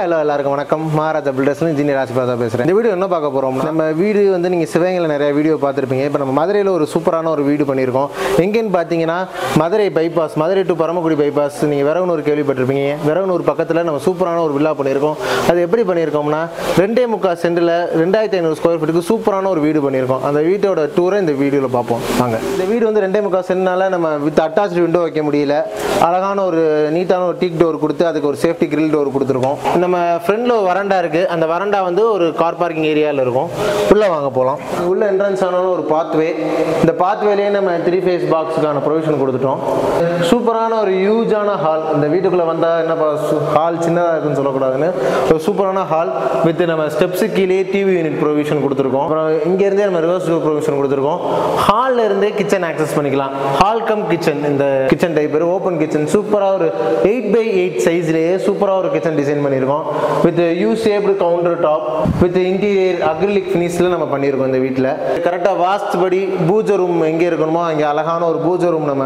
Hello எல்லாருக்கும் வணக்கம். Maharaja பில்டர்ஸ்னு engineer ராஜ்பாதா பேசுகிறேன். இந்த வீடியோ என்ன பார்க்க போகிறோம், நம்ம வீடு வந்து நீங்கள் சிவகங்கையில் நிறைய வீடியோ பார்த்துருப்பீங்க. இப்போ நம்ம மதுரையில் ஒரு சூப்பரான ஒரு வீடு பண்ணியிருக்கோம். எங்கேன்னு பார்த்தீங்கன்னா Madurai bypass, Madurai to Paramakudi bypass. நீங்கள் விரகனூர் கேள்விப்பட்டிருப்பீங்க. விரகனூர் பக்கத்தில் நம்ம சூப்பரான ஒரு வில்லா பண்ணியிருக்கோம். அது எப்படி பண்ணியிருக்கோம்னா 2.25 சென்டில் 2500 ஸ்கொயர் ஃபீட்டுக்கு சூப்பரான ஒரு வீடு பண்ணியிருக்கோம். அந்த வீட்டோட டூரை இந்த வீடியோவில் பார்ப்போம் வாங்க. இந்த வீடு வந்து 2.25 சென்ட்னால நம்ம வித் அட்டாச்சு விண்டோ வைக்க முடியல. அழகான ஒரு நீட்டான ஒரு டீக் டோர் கொடுத்து அதுக்கு ஒரு சேஃப்டி கிரில் டோர் கொடுத்துருக்கோம். நம்ம ஃப்ரண்ட்ல ஒரு வரண்டா இருக்கு. அந்த வரண்டா வந்து ஒரு கார் பார்க்கிங் ஏரியாவில் இருக்கும். உள்ள வாங்க போகலாம். உள்ள என்ட்ரன்ஸ் ஆனாலும் ஒரு பாத்வே. இந்த பாத்வேலேயே நம்ம 3 ஃபேஸ் பாக்ஸுக்கான ப்ரொவிஷன் கொடுத்துட்டோம். சூப்பரான ஒரு ஹியூஜான ஹால். இந்த வீட்டுக்குள்ள வந்தால் என்னப்பா ஹால் சின்னதாக இருக்குன்னு சொல்லக்கூடாதுன்னு ஒரு சூப்பரான ஹால் வித் நம்ம ஸ்டெப்ஸு கீழே டிவி யூனிட் ப்ரொவிஷன் கொடுத்துருக்கோம். அப்புறம் இங்கேருந்தே நம்ம ரிவர்ஸ் டோர் ப்ரொவிஷன் கொடுத்துருக்கோம். ஹாலில் இருந்தே கிச்சன் ஆக்சஸ் பண்ணிக்கலாம். Hall cum kitchen. இந்த கிச்சன் டைப் ஓப்பன் கிச்சன். சூப்பராக ஒரு 8x8 சைஸ்லேயே சூப்பராக ஒரு கிச்சன் டிசைன் பண்ணியிருக்கோம். With U shaped counter top with interior acrylic ஃபினிஷில் நம்ம பண்ணியிருக்கோம். இந்த வீட்டில் கரெக்டாக வாஸ்துபடி பூஜை ரூம் எங்கே இருக்கணுமோ அங்கே அழகான ஒரு பூஜை ரூம் நம்ம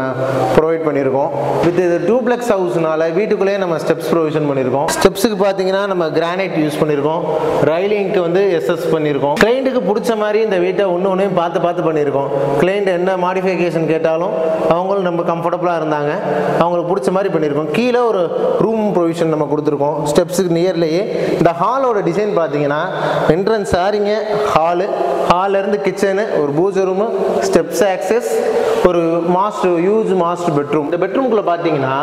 ப்ரொவைட் பண்ணியிருக்கோம். வித் இது டூப்ளெக்ஸ் ஹவுஸ்னால வீட்டுக்குள்ளேயே நம்ம ஸ்டெப்ஸ் ப்ரொவிஷன் பண்ணியிருக்கோம். ஸ்டெப்ஸுக்கு பார்த்தீங்கன்னா நம்ம கிரானைட் யூஸ் பண்ணியிருக்கோம். ரைலிங்க்கு வந்து எஸ்எஸ் பண்ணியிருக்கோம். கிளைண்ட்டுக்கு பிடிச்ச மாதிரி இந்த வீட்டை ஒன்றையும் பார்த்து பண்ணியிருக்கோம். கிளைண்ட் என்ன மாடிஃபிகேஷன் கேட்டாலும் அவங்களும் நம்ம கம்ஃபர்டபுளாக இருந்தாங்க. அவங்களுக்கு பிடிச்ச மாதிரி பண்ணியிருக்கோம். கீழே ஒரு ரூம் ப்ரொவிஷன் நம்ம கொடுத்துருக்கோம். ஸ்டெப்ஸுக்கு நியர்லேயே இந்த ஹாலோட டிசைன் பார்த்தீங்கன்னா என்ட்ரன்ஸ் ஆரிங்க ஹாலிருந்து கிச்சனு, ஒரு பூஜை ரூமு, ஸ்டெப்ஸ் ஆக்சஸ், ஒரு ஹியூஜ் மாஸ்டர் பெட்ரூம். இந்த பெட்ரூம்குள்ளே பார்த்தீங்கன்னா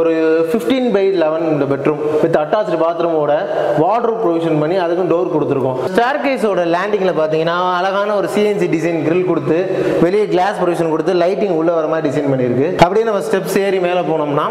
ஒரு 15x11 இந்த பெட்ரூம் வித் அட்டாச்சு பாத்ரூமோட வார்ட்ரோப் ப்ரொவிஷன் பண்ணி அதுக்கும் டோர் கொடுத்துருக்கோம். ஸ்டேர்கேஸோட லேண்டிங்கில் பார்த்தீங்கன்னா அழகான ஒரு சிஎன்சி டிசைன் கிரில் கொடுத்து வெளியே கிளாஸ் ப்ரொவிஷன் கொடுத்து லைட்டிங் உள்ள வர மாதிரி டிசைன் பண்ணியிருக்கு. அப்படியே நம்ம ஸ்டெப்ஸ் ஏறி மேலே போனோம்னா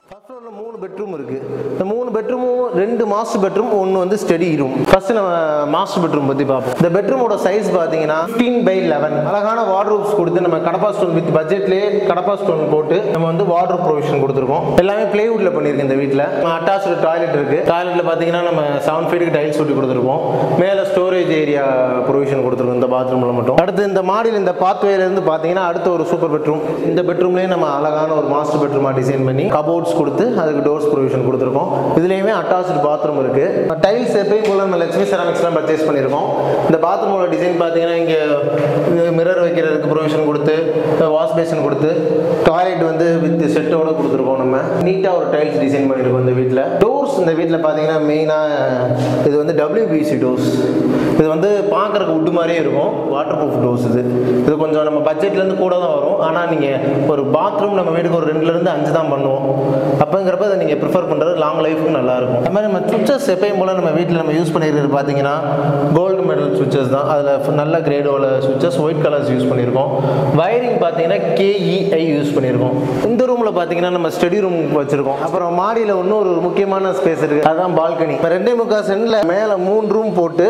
3 பெட்ரூம் இருக்கு. இந்த 3 பெட்ரூமும் 2 மாஸ்டர் பெட்ரூம், 1 வந்து ஸ்டடி ரூம். ஃபர்ஸ்ட் நம்ம மாஸ்டர் பெட்ரூம் பத்தி பார்ப்போம். இந்த பெட்ரூமோட சைஸ் பாத்தீங்கன்னா 15x11. அழகான வார்ட்ரோப்ஸ் கொடுத்து நம்ம கடப்பா ஸ்டோன் வித் பட்ஜெட்லயே கடப்பா ஸ்டோன் போட்டு நம்ம வந்து வார்ட்ரோப் ப்ரொவிஷன் கொடுத்துருக்கோம். எல்லாமே பிளேவுட்ல பண்ணிருக்கு. இந்த வீட்டில் அட்டாச்சு டாய்லெட் இருக்கு. டாய்லெட்ல பாத்தீங்கன்னா நம்ம 7 ஃபீட்டுக்கு டைல்ஸ் ஒட்டி கொடுத்துருக்கோம். மேல ஸ்டோரேஜ் ஏரியா ப்ரொவிஷன் கொடுத்துருக்கோம் இந்த பாத்ரூம்ல மட்டும். அடுத்து இந்த மாடியில் இந்த பாத்வேல இருந்து பாத்தீங்கன்னா அடுத்த ஒரு சூப்பர் பெட்ரூம். இந்த பெட்ரூம்லயே நம்ம அழகான ஒரு மாஸ்டர் பெட்ரூமா டிசைன் பண்ணி கபோர்ட்ஸ் கொடுத்து அதுக்கு டோர்ஸ் ப்ரொவிஷன் கொடுத்துருக்கோம். இதுலயுமே அட்டாச்சு பாத்ரூம் இருக்கு. டைல்ஸ் எப்பயும் போல நம்ம லட்சுமி செராமிக்ஸ்லாம் பர்ச்சேஸ் பண்ணியிருக்கோம். இந்த பாத்ரூமோட டிசைன் பார்த்தீங்கன்னா இங்கே மிரர் வைக்கிறதுக்கு ப்ரொவிஷன் கொடுத்து வாஷ் பேஷன் கொடுத்து டாய்லெட் வந்து வித் செட்டோட கொடுத்துருக்கோம். நம்ம நீட்டாக ஒரு டைல்ஸ் டிசைன் பண்ணியிருக்கோம். இந்த வீட்டில் டோர்ஸ் இந்த வீட்டில் பார்த்தீங்கன்னா மெயினாக இது வந்து WPC டோர்ஸ். இது வந்து பார்க்குறக்கு உட்டு மாதிரியே இருக்கும். Water proof doors. இது கொஞ்சம் நம்ம பட்ஜெட்லேருந்து கூட தான் வரும். ஆனால் நீங்கள் ஒரு பாத்ரூம் நம்ம வீட்டுக்கு ஒரு 2லேருந்து 5 தான் பண்ணுவோம். அப்போங்கிறப்ப அதை நீங்கள் ப்ரிஃபர் பண்ணுறது லாங் லைஃபுக்கு நல்லாயிருக்கும். அது மாதிரி நம்ம சுவிச்சஸ் எப்பயும் போல் நம்ம வீட்டில் நம்ம யூஸ் பண்ணியிருக்கிறது பார்த்தீங்கன்னா கோல்டு மெடல் சுவிச்சஸ் தான். அதில் நல்ல கிரேடோட சுவிச்சஸ் ஒயிட் கலர்ஸ் யூஸ் பண்ணியிருக்கோம். வயரிங் பார்த்தீங்கன்னா KEI யூஸ் பண்ணியிருக்கோம். இந்த ரூமில் பார்த்தீங்கன்னா நம்ம ஸ்டடி ரூம் வச்சுருக்கோம். அப்புறம் மாடியில் இன்னொரு முக்கியமான ஸ்பேஸ் இருக்குது. அதுதான் பால்கனி. இப்போ 2.25 சென்டில் மேலே 3 ரூம் போட்டு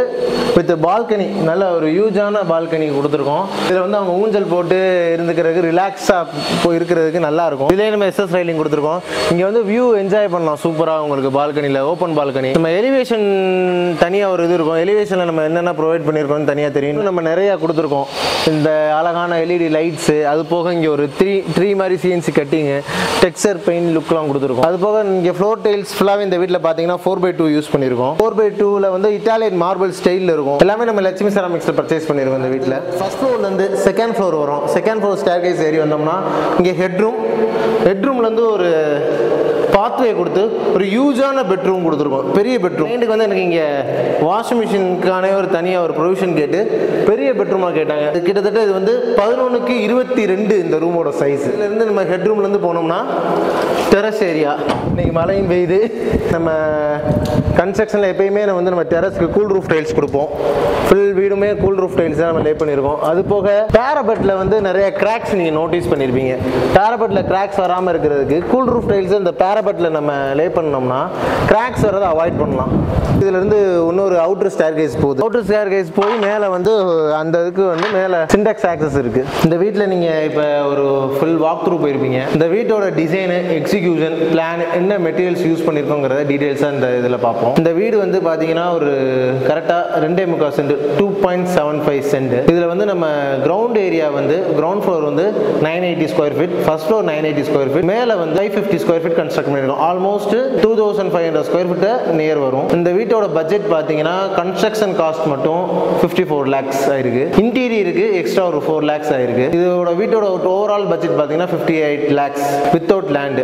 வித் பால்கனி, நல்ல ஒரு ஹியூஜான பால்கனி கொடுத்துருக்கோம். இதில் வந்து அவங்க ஊஞ்சல் போட்டு இருந்துக்கிறதுக்கு ரிலாக்ஸாக இருக்கிறதுக்கு நல்லா இருக்கும். இதுலேயே நம்ம SS ரைலிங் கொடுத்துருக்கோம். இங்கே வந்து வியூ என்ஜாய் பண்ணலாம் சூப்பராக உங்களுக்கு. பால்கனியில் ஓப்பன் பால்கனி. நம்ம எலிவேஷன் தனியாக ஒரு இது இருக்கும். எலிவேஷனில் நம்ம என்னென்ன ப்ரொவைட் பண்ணியிருக்கோம்னு தனியாக தெரியும். நம்ம நிறையா கொடுத்துருக்கோம். இந்த அழகான LED லைட்ஸு, அது போக இங்கே ஒரு ட்ரீ மாதிரி CNC கட்டிங்கு, டெக்ஸ்சர் பெயிண்ட் லுக்லாம் கொடுத்துருக்கோம். அது போக இங்கே ஃப்ளோர் டைல்ஸ் ஃபுல்லாகவே இந்த வீட்டில் பார்த்தீங்கன்னா 4x2 யூஸ் பண்ணியிருக்கோம். 4x2ல வந்து இட்டாலியன் மார்பிள் ஸ்டைலில் இருக்கும். எல்லாமே நம்ம லட்சுமி செராமிக்ஸில் பர்ச்சேஸ் பண்ணியிருக்கோம். இந்த வீட்டில் ஃபர்ஸ்ட் ஃப்ளோர்லேருந்து செகண்ட் ஃப்ளோர் வரும். செகண்ட் ஃப்ளோர் ஸ்டேர்கேஸ் ஏறி வந்தோம்னா இங்கே ஹெட்ரூம்லேருந்து ஒரு பாத்வே கொடுத்து ஒரு ஹியூஜான பெட்ரூம் கொடுத்துருக்கோம். பெரிய பெட்ரூம். கிளைண்ட்டுக்கு வந்து எனக்கு இங்கே வாஷிங் மிஷினுக்கான ஒரு தனியாக ஒரு ப்ரொவிஷன் கேட்டு பெரிய பெட்ரூமாக கேட்டாங்க. அது கிட்டத்தட்ட இது வந்து 11x22 இந்த ரூமோட சைஸ். இதுலேருந்து நம்ம ஹெட்ரூம்லேருந்து போனோம்னா டெரஸ் ஏரியா. இன்னைக்கு மழையும் பெய்யுது. நம்ம கன்ஸ்ட்ரக்ஷனில் எப்பயுமே நம்ம டெரஸ்க்கு கூல் ரூஃப் டைல்ஸ் கொடுப்போம். ஃபுல் வீடுமே கூல் ரூஃப் டைல்ஸ் தான் நம்ம லே பண்ணியிருக்கோம். அது போக பேரபெட்டில் வந்து நிறைய கிராக்ஸ் நீங்கள் நோட்டீஸ் பண்ணியிருப்பீங்க. பேரபெட்டில் கிராக்ஸ் வராமல் இருக்கிறதுக்கு கூல் ரூஃப் டைல்ஸ் இந்த பேரபெட்டில் நம்ம லே பண்ணோம்னா கிராக்ஸ் வரதை அவாய்ட் பண்ணலாம். இதுலேருந்து இன்னொரு அவுட்டர் ஸ்டேர்கேஸ் போகுது. அவுட்டர் ஸ்டேர்கேஸ் போய் மேலே வந்து அந்த இதுக்கு வந்து மேலே சிண்டெக்ஸ் ஆக்சஸ் இருக்குது. இந்த வீட்டில் நீங்கள் இப்போ ஒரு ஃபுல் வாக் த்ரூ போயிருப்பீங்க. இந்த வீட்டோட டிசைனு, எக்ஸிக்யூஷன், பிளான், என்ன மெட்டீரியல்ஸ் யூஸ் பண்ணியிருக்கோங்கிறத டீட்டெயில்ஸாக இந்த இதில் பார்ப்போம். இந்த வீடு வந்து பார்த்தீங்கன்னா ஒரு கரெக்டாக 2.25 சென்ட் 2.75 சென்ட். இதில் வந்து நம்ம கிரவுண்ட் ஏரியா வந்து கிரவுண்ட் ஃப்ளோர் வந்து 980 square feet, first floor 980 square feet, மேலே வந்து 550 ஸ்கொயர் ஃபீட் கன்ஸ்ட்ரக்ட் பண்ணியிருக்கோம். ஆல்மோஸ்ட் 2500 ஸ்கொயர் ஃபீட் நியர் வரும். இந்த வீட்டோட பட்ஜெட் பார்த்தீங்கன்னா கன்ஸ்ட்ரக்ஷன் காஸ்ட் மட்டும் 54 lakhs ஆயிருக்கு. இன்டீரியருக்கு எக்ஸ்ட்ரா ஒரு 4 lakhs ஆயிருக்கு. இதோட வீட்டோட ஓவரால் பட்ஜெட் பார்த்தீங்கன்னா 58 lakhs வித்தவுட் லேண்ட்.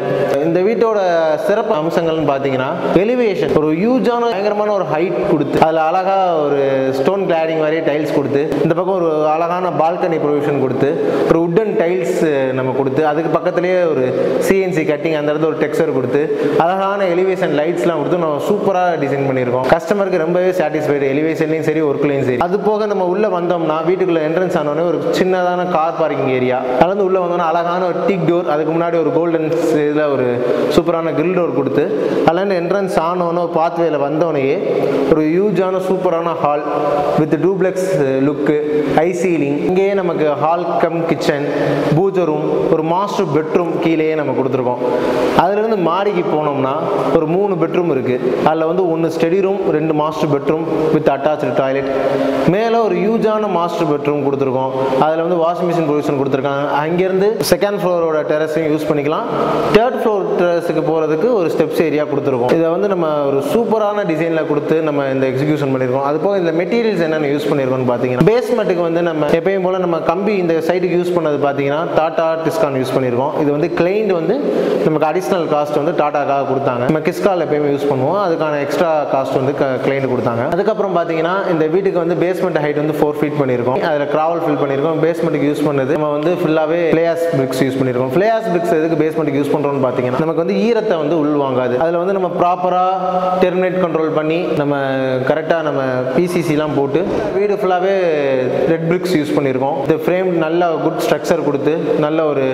இந்த வீட்டோட சிறப்பு அம்சங்கள்னு பார்த்தீங்கன்னா எலிவேஷன் ஒரு ஹியூஜான பயங்கரமான ஒரு ஹைட் கொடுத்து அதில் அழகா ஒரு ஸ்டோன் கிளாடிங் மாதிரி டைல்ஸ் கொடுத்து இந்த பக்கம் ஒரு அழகான பால்கனி ப்ரொவிஷன் கொடுத்து ஒரு உட்டன் டைல்ஸ் நம்ம கொடுத்து அதுக்கு பக்கத்துலேயே ஒரு சிஎன்சி கட்டிங் அந்த இடத்துல ஒரு டெக்ஸ்சர் கொடுத்து அழகான எலிவேஷன் லைட்ஸ்லாம் கொடுத்து நம்ம சூப்பராக டிசைன் பண்ணியிருக்கோம். கஸ்டமருக்கு ரொம்பவே சாட்டிஸ்ஃபைடு எலிவேஷன்லையும் சரி ஒர்க்லையும் சரி. அது போக நம்ம உள்ள வந்தோம்னா வீட்டுக்குள்ள என்ட்ரன்ஸ் ஆனோடனே ஒரு சின்னதான கார் பார்க்கிங் ஏரியா அது உள்ள வந்தோம்னா அழகான ஒரு டீக் டோர் அதுக்கு முன்னாடி ஒரு கோல்டன் இதில் ஒரு சூப்பரான கிரில் டோர் கொடுத்து அதில் என்ட்ரன்ஸ் ஆனோன்னு பாத்வேல வந்தோடனே ஒரு ஹியூஜான சூப்பரான hall with duplex look high ceiling. இங்கேயே நமக்கு ஹால் கம் கிச்சன் பூஜை ரூம் ஒரு மாஸ்டர் பெட்ரூம் கீழேயே நம்ம கொடுத்துருக்கோம். அதுலேருந்து மாடிக்கு போனோம்னா ஒரு 3 பெட்ரூம் இருக்குது. அதில் வந்து 1 study room 2 master bedroom with attach toilet. மேலே ஒரு ஹியூஜான மாஸ்டர் பெட்ரூம் கொடுத்துருக்கோம். அதில் வந்து வாஷிங் மிஷின் ப்ரொவிஷன் கொடுத்துருக்காங்க. அங்கேருந்து செகண்ட் ஃப்ளோரோட டெரஸையும் யூஸ் பண்ணிக்கலாம். தேர்ட் ஃப்ளோர் டெரஸுக்கு போகிறதுக்கு ஒரு ஸ்டெப்ஸ் ஏரியா கொடுத்துருக்கோம். இதை வந்து நம்ம ஒரு சூப்பரான டிசைனில் கொடுத்து நம்ம இந்த எக்ஸிக்யூஷன் பண்ணியிருக்கோம். அது போக இந்த மெட்டீரியல்ஸ் என்னென்ன யூஸ் பண்ணியிருக்கோம்னு பார்த்தீங்கன்னா பேஸ்மெண்ட்டுக்கு வந்து நம்ம எப்பயும் போல் நம்ம கம்பி இந்த சைடுக்கு யூஸ் பண்ணது பார்த்தீங்கன்னா டாடா டிஸ்கான் யூஸ் பண்ணியிருக்கோம். இது வந்து கிளைண்ட் வந்து நமக்கு அடிஷ்னல் காஸ்ட் வந்து டாடாக்காக கொடுத்தாங்க. நம்ம கிஸ்கால் எப்பயுமே யூஸ் பண்ணுவோம். அதுக்கான எக்ஸ்ட்ரா காஸ்ட் வந்து கிளைண்ட் கொடுத்தாங்க. அதுக்கப்புறம் பார்த்தீங்கன்னா இந்த வீட்டுக்கு வந்து பேஸ்மெண்ட் ஹைட் வந்து 4 feet பண்ணியிருக்கோம். அதில் கிராவல் ஃபில் பண்ணியிருக்கோம். பேஸ்மெண்ட்டுக்கு யூஸ் பண்ணது நம்ம வந்து ஃபுல்லாகவே ஃப்ளேயாஸ் பிரிக்ஸ் யூஸ் பண்ணியிருக்கோம். ஃப்ளேயாஸ் பிரிக்ஸ் எதுக்கு பேஸ்மெண்ட்டுக்கு யூஸ் பண்ணுறோம்னு பார்த்தீங்கன்னா நமக்கு வந்து ஈரத்தை வந்து உள்வாங்காது. அதில் வந்து நம்ம ப்ராப்பராக டெர்மினேட் கண்ட்ரோல் பண்ணி நம்ம கரெக்டாக நம்ம பிசிசிலாம் போட்டு வீடு ஃபுல்லாகவே ரெட் பிரிக்ஸ் யூஸ் பண்ணியிருக்கோம். இந்த ஃப்ரேம் நல்ல குட் ஸ்ட்ரக்சர் கொடுத்து நல்ல ஒரு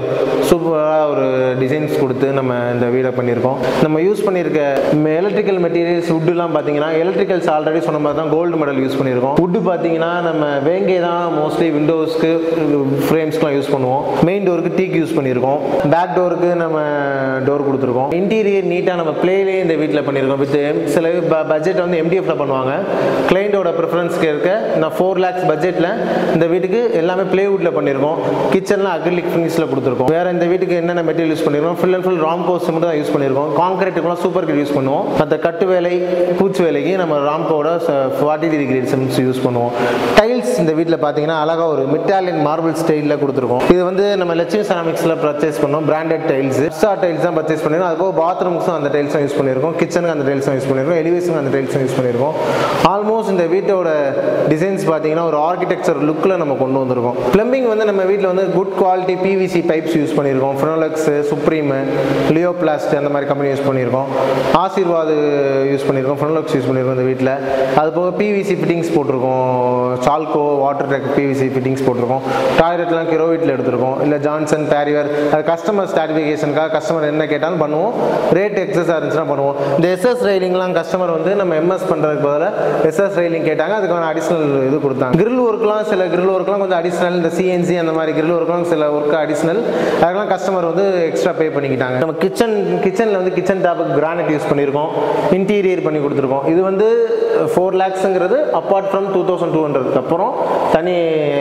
சூப்பராக ஒரு டிசைன்ஸ் கொடுத்து நம்ம இந்த வீடை பண்ணியிருக்கோம். நம்ம யூஸ் பண்ணியிருக்க எலக்ட்ரிக்கல் மெட்டீரியல்ஸ் வுட்டுலாம் பார்த்தீங்கன்னா எலக்ட்ரிக்கல்ஸ் ஆல்ரெடி சொன்ன மாதிரி தான் கோல்டு மெடல் யூஸ் பண்ணியிருக்கோம். வுட்டு பார்த்தீங்கன்னா நம்ம வேங்கே தான் மோஸ்ட்லி விண்டோஸ்க்கு ஃப்ரேம்ஸ்க்குலாம் யூஸ் பண்ணுவோம். மெயின் டோருக்கு டீக் யூஸ் பண்ணியிருக்கோம். பேக் டோருக்கு நம்ம டோர் கொடுத்துருக்கோம். இன்டீரியர் நீட்டாக நம்ம பிளேலே இந்த வீட்டில் பண்ணியிருக்கோம். வித் சில பட்ஜெட் வந்து எம்டிஎஃப்ல பண்ணுவாங்க. கிளைண்டோட ப்ரிஃபரன்ஸ்க்கு இருக்க நான் 4 lakhs பட்ஜெட்டில் இந்த வீட்டுக்கு எல்லாமே பிளேவுட்டில் பண்ணியிருக்கோம். கிச்சனில் அக்ரிலிக் ஃபினிஷில் கொடுத்துருக்கோம். வேறு இந்த வீட்டுக்கு என்னென்ன மெட்டீரியல் யூஸ் பண்ணியிருக்கோம் full and full Ramco cement தான் யூஸ் பண்ணியிருக்கோம். கான்கிரீட்டுக்குலாம் சூப்பர் கிரிட் யூஸ் பண்ணுவோம். மற்ற கட்டு வேலை பூச்சி வேலைக்கு நம்ம ராம்கோட 40 கிரேட் சிமெண்ட்ஸ் யூஸ் பண்ணுவோம். டைல்ஸ் இந்த வீட்டில் பார்த்தீங்கன்னா அழகாக ஒரு மிட்டாலியன் மார்பிள் ஸ்டைலில் கொடுத்துருக்கோம். இது வந்து நம்ம லட்சுமி செராமிக்ஸில் பர்ச்சேஸ் பண்ணோம். பிராண்டட் டைல்ஸ் எக்ஸ்ட்ரா டைல்ஸ் தான் பர்ச்சேஸ் பண்ணியிருக்கோம். அதுபோக பாத்ரூம்ஸும் அந்த டைல்ஸ் யூஸ் பண்ணியிருக்கோம். கிச்சனுக்கு அந்த டைல்ஸ் யூஸ் பண்ணியிருக்கோம். எலிவேஷனுக்கு அந்த டைல்ஸ் யூஸ் பண்ணியிருக்கோம். ஆல்மோஸ்ட் இந்த வீட்டோட டிசைன்ஸ் பார்த்தீங்கன்னா ஒரு ஆர்கிடெக்சர் லுக்கில் நம்ம கொண்டு வந்திருக்கோம். பிளம்பிங் வந்து நம்ம வீட்டில் வந்து good quality PVC pipes use பண்ணியிருக்கோம். ஃபினோலெக்ஸ் சுப்ரீம் லியோபிளாஸ்ட் அந்த மாதிரி கம்பெனி யூஸ் பண்ணியிருக்கோம். ஆசீர்வாத் யூஸ் பண்ணியிருக்கோம். ஃபினோலெக்ஸ் யூஸ் பண்ணியிருக்கோம் இந்த வீட்டில். அது போக பிவிசி ஃபிட்டிங்ஸ் போட்டிருக்கோம். சால்கோ வாட்டர் டெக் பிவிசி ஃபிட்டிங்ஸ் போட்டிருக்கோம். டாய்லெட்லாம் கிரோவிட்டில் எடுத்திருக்கோம். இல்லை ஜான்சன் பேரியர் அது கஸ்டமர் சாட்டிஃபிகேஷனுக்காக கஸ்டமர் என்ன கேட்டாலும் பண்ணுவோம். ரேட் எக்ஸஸாக இருந்துச்சுன்னா பண்ணுவோம். இந்த எஸ்எஸ் ரெயிலிங்லாம் கஸ்டமர் வந்து நம்ம எம்எஸ் பண்ணுறதுக்கு பதிலாக எஸ்எஸ் ரெயிலிங் கேட்டாங்க. அதுக்கான அடிஷனல் இது கொடுத்தாங்க. கிரில் ஒர்க்லாம் சில கிரில் ஒர்க்லாம் கொஞ்சம் அடிஷனல் இந்த சிஎன்சி அந்த மாதிரி கிரில் ஒர்க்லாம் சில ஒர்க் அடிஷனல் அதுக்கெல்லாம் கஸ்டமர் வந்து எக்ஸ்ட்ரா பே பண்ணிக்கிட்டாங்க. நம்ம கிச்சனில் வந்து கிச்சன் டாப்புக்கு கிரானைட் யூஸ் பண்ணியிருக்கோம். இன்டீரியர் பண்ணி கொடுத்துருக்கோம். இது வந்து 4 lakhsங்கிறது அப்பார்ட் ஃப்ரம் 2200 அப்புறம் தனி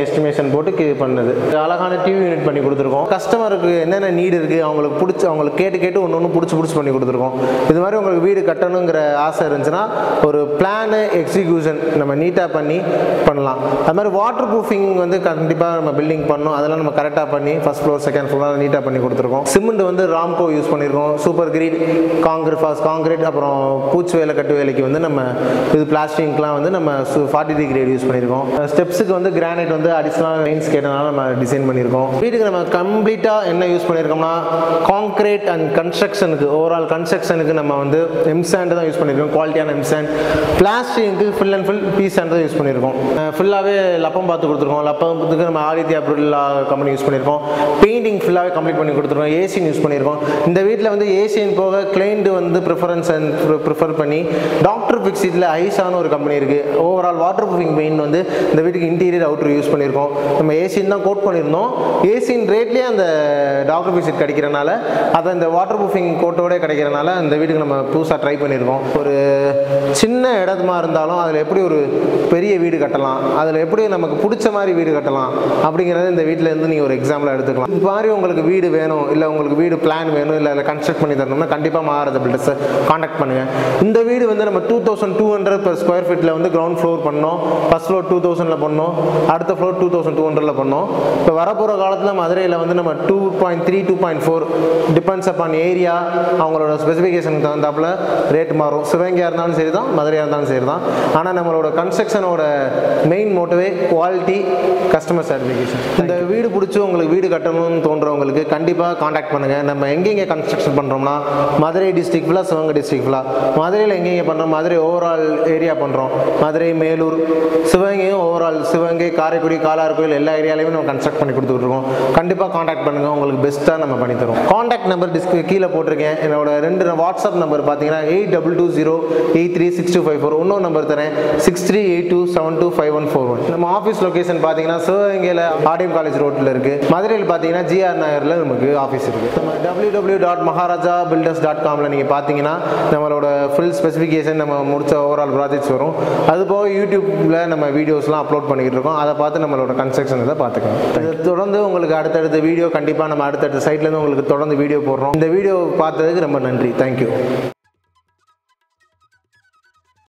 எஸ்டிமேஷன் போட்டு பண்ணது. அழகான டிவி யூனிட் பண்ணி கொடுத்துருக்கோம். கஸ்டமருக்கு என்னென்ன நீடு இருக்குது அவங்களுக்கு பிடிச்சி அவங்களுக்கு கேட்டு ஒன்று பிடிச்சி பண்ணி கொடுத்துருக்கோம். இது மாதிரி உங்களுக்கு வீடு கட்டணுங்கிற ஆசை இருந்துச்சுன்னா ஒரு பிளானு எக்ஸிக்யூஷன் நம்ம நீட்டாக பண்ணலாம். அது மாதிரி வாட்டர் ப்ரூஃபிங் வந்து கண்டிப்பாக நம்ம பில்டிங் பண்ணணும். அதெல்லாம் நம்ம கரெக்டாக பண்ணி ஃபர்ஸ்ட் ஃப்ளோர் செகண்ட் ஃப்ளோர் நீட்டாக பண்ணி கொடுத்துருக்கோம். சிமெண்ட் வந்து ராம்கோ யூஸ் பண்ணியிருக்கோம். சூப்பர் கிரீட் காங்கிரீட் அப்புறம் பூச்சி வேலை கட்டு வேலைக்கு வந்து நம்ம இது பிளாஸ்டிக்லாம் வந்து நம்ம 40 கிரேட் யூஸ் பண்ணியிருக்கோம். ஸ்டெப்ஸுக்கு வந்து கிரானைட் வந்து அடிஷனல் லைன்ஸ் கேட்டனால நம்ம டிசைன் பண்ணியிருக்கோம். வீட்டுக்கு நம்ம கம்ப்ளீட்டாக என்ன யூஸ் பண்ணியிருக்கோம்னா கான்கிரீட் அண்ட் கன்ஸ்ட்ரக்ஷனுக்கு ஓவரால் கன்ஸ்ட்ரக்ஷனுக்கு நம்ம வந்து எம்சாண்ட் தான் யூஸ் பண்ணியிருக்கோம். குவாலிட்டியான எம்சாண்ட். பிளாஸ்டிக்கு full and full P sand தான் யூஸ் பண்ணியிருக்கோம். ஃபுல்லாகவே லப்பம் பார்த்து கொடுத்துருக்கோம். லப்பத்துக்கு நம்ம ஆதித்யா பிர்லா கம்பெனி யூஸ் பண்ணியிருக்கோம். பெயிண்டிங் ஃபுல்லாகவே கம்ப்ளீட் பண்ணி கொடுத்துருக்கோம். ஏசின் யூஸ் பண்ணியிருக்கோம். இந்த வீட்டில் வந்து ஏசின் போக கிளைண்ட் வந்து ப்ரிஃபர் பண்ணி டாக்டர் பிக்ஸிட்டில் ஐஸான ஒரு கம்பெனி இருக்குது. ஓவரால் வாட்டர் ப்ரூஃபிங் பெயிண்ட் வந்து இந்த வீட்டுக்கு இன்டீரியர் அவுட்டர் யூஸ் பண்ணியிருக்கோம். நம்ம ஏசின் தான் கோட் பண்ணியிருந்தோம். ஏசின் ரேட்லேயே அந்த டாக்டர் பிக்ஸிட் கிடைக்கிறனால அதை இந்த வாட்டர் ப்ரூஃபிங் கோட்டோட கிடைக்கிறனால இந்த வீட்டுக்கு நம்ம புதுசாக ட்ரை பண்ணியிருக்கோம். ஒரு சின்ன இடமா இருந்தாலும் அதில் எப்படி ஒரு பெரிய வீடு கட்டலாம், அதில் எப்படி நமக்கு பிடிச்ச மாதிரி வீடு கட்டலாம் அப்படிங்கிறது இந்த வீட்டில் இருந்து நீங்கள் ஒரு எக்ஸாம்பிளாக எடுத்துக்கலாம். இது மாதிரி உங்களுக்கு வீடு வேணும், இல்லை உங்களுக்கு வீடு பிளான் வேணும், இல்லை கன்ஸ்ட்ரக்ட் பண்ணி தரணும்னா கண்டிப்பாக மகாராஜா பில்டர்ஸை காண்டாக்ட் பண்ணுங்கள். இந்த வீடு வந்து நம்ம 2200 per ஸ்கொயர் ஃபீட்டில் வந்து கிரவுண்ட் ஃப்ளோர் பண்ணோம், ஃபர்ஸ்ட் ஃப்ளோர் 2000 பண்ணோம், அடுத்த ஃப்ளோர் 2200 பண்ணோம். இப்போ வரப்போகிற காலத்தில் மதுரையில் வந்து நம்ம 2.3 2.4 டிபெண்ட்ஸ் அப்பான் ஏரியா, அவங்களோட ஸ்பெசிஃபிகேஷனுக்கு தகுந்தாப்புல ரேட் மாறும். சிவகங்கையாக இருந்தாலும் சரி தான், மதுரையாக இருந்தாலும் சரி தான். ஆனால் நம்மளோட கன்ஸ்ட்ரக்ஷனோட மெயின் மோட்டிவே குவாலிட்டி, கஸ்டமர் சாட்டிஸ்ஃபேக்ஷன். இந்த வீடு பிடிச்சி உங்களுக்கு வீடு கட்டணும்னு தோன்றவங்களுக்கு கண்டிப்பாக காண்டாக்ட் பண்ணுங்கள். நம்ம எங்கெங்கே கன்ஸ்ட்ரக்ஷன் பண்ணுறோம்னா மதுரை டிஸ்ட்ரிக்ட் ஃபுல்லாக, சிவகங்கை டிஸ்ட்ரிக்ட் ஃபுல்லாக. மதுரையில் எங்கெங்கே பண்ணுறோம், மதுரை ஓவரால் ஏரியா பண்ணுறோம், மதுரை, மேலூர், சிவகங்கையும் ஓவரால் சிவகங்கை, காரைக்குடி, காலார்கோயில் எல்லா ஏரியாலையுமே நம்ம கன்ஸ்ட்ரக்ட் பண்ணி கொடுத்துட்ருக்கோம். கண்டிப்பாக காண்டாக்ட் பண்ணுங்கள், உங்களுக்கு பெஸ்ட்டாக நம்ம பண்ணி தரோம். காண்டாக்ட் நம்பர் கீழே போட்டிருக்கேன். என்னோட 2 வாட்ஸ்அப் நம்பர் பார்த்தீங்கன்னா 8220836254. இன்னொரு நம்பர் தரேன் 6382725141. நம்ம ஆஃபீஸ் லொகேஷன் பார்த்தீங்கன்னா சிவகங்கையில் ஆர்டிஎம் காலேஜ் ரோட்டில் இருக்குது. மதுரையில் பார்த்தீங்கன்னா ஜிஆர் நகரில் நமக்கு ஆஃபீஸ் இருக்குது. நம்ம www.maharajabuilders.comல நீங்கள் பார்த்தீங்கன்னா நம்மளோட ஃபுல் ஸ்பெசிஃபிகேஷன், நம்ம முடிச்ச ஓவரால் ப்ராஜெக்ட்ஸ் வரும். அது போக யூடியூப்பில் நம்ம வீடியோஸ்லாம் அப்லோட் பண்ணிக்கிட்டு இருக்கோம். அதை பார்த்து நம்மளோட கன்ஸ்ட்ரக்ஷன் இதை பார்த்துக்கலாம். இது தொடர்ந்து உங்களுக்கு அடுத்தடுத்த வீடியோ கண்டிப்பாக நம்ம அடுத்தடுத்த சைட்லேருந்து உங்களுக்கு தொடர்ந்து வீடியோ போடுறோம். இந்த வீடியோ பார்த்ததுக்கு ரொம்ப நன்றி. தேங்க்யூ.